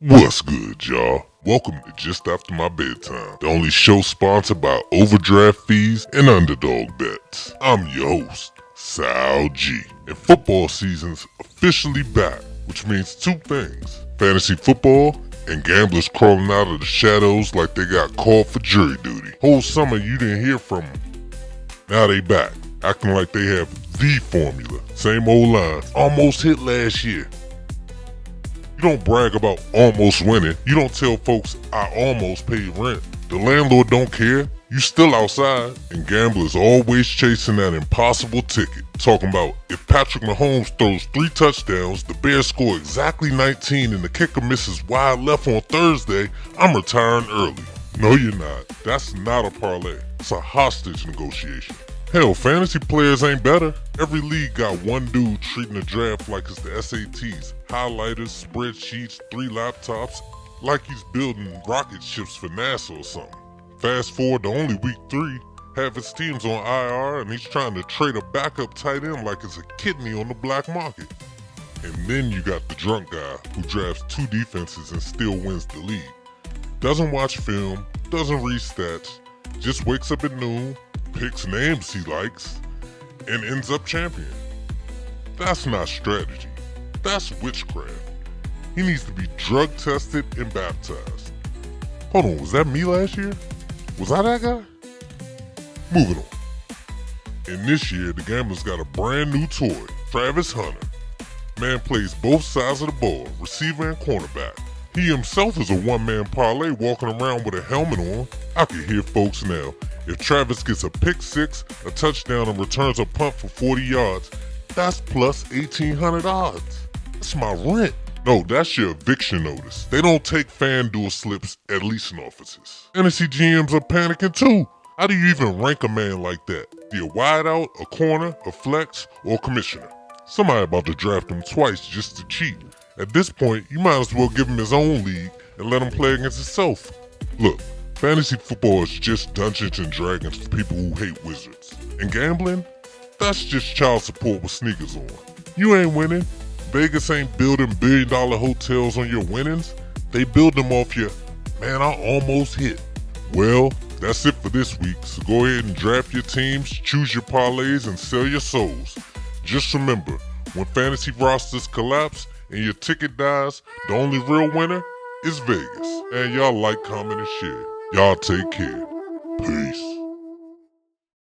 What's good, y'all? Welcome to Just After My Bedtime, the only show sponsored by overdraft fees and underdog bets. I'm your host, Sal G, and football season's officially back, which means two things: fantasy football and gamblers crawling out of the shadows like they got called for jury duty. Whole summer you didn't hear from them. Now they back, acting like they have the formula. Same old line, almost hit last year. You don't brag about almost winning. You don't tell folks, I almost paid rent. The landlord don't care. You still outside. And gamblers always chasing that impossible ticket. Talking about, if Patrick Mahomes throws 3 touchdowns, the Bears score exactly 19 and the kicker misses wide left on Thursday, I'm retiring early. No, you're not. That's not a parlay. It's a hostage negotiation. Hell, fantasy players ain't better. Every league got one dude treating the draft like it's the SATs. Highlighters, spreadsheets, 3 laptops, like he's building rocket ships for NASA or something. Fast forward to only week 3, half his team's on IR and he's trying to trade a backup tight end like it's a kidney on the black market. And then you got the drunk guy who drafts 2 defenses and still wins the league. Doesn't watch film, doesn't read stats, just wakes up at noon, picks names he likes, and ends up champion. That's not strategy. That's witchcraft. He needs to be drug tested and baptized. Hold on, was that me last year? Was I that guy? Moving on. And this year, the gamblers got a brand new toy, Travis Hunter. Man plays both sides of the ball, receiver and cornerback. He himself is a one-man parlay walking around with a helmet on. I can hear folks now. If Travis gets a pick 6, a touchdown, and returns a punt for 40 yards, that's plus 1,800 odds. That's my rent. No, that's your eviction notice. They don't take FanDuel slips at leasing offices. Fantasy GMs are panicking too. How do you even rank a man like that? Be a wideout, a corner, a flex, or a commissioner? Somebody about to draft him twice just to cheat. At this point, you might as well give him his own league and let him play against himself. Look, fantasy football is just Dungeons and Dragons for people who hate wizards. And gambling? That's just child support with sneakers on. You ain't winning. Vegas ain't building billion-dollar hotels on your winnings. They build them off your, man, I almost hit. Well, that's it for this week, so go ahead and draft your teams, choose your parlays, and sell your souls. Just remember, when fantasy rosters collapse and your ticket dies, the only real winner is Vegas. And y'all like, comment, and share. Y'all take care. Peace.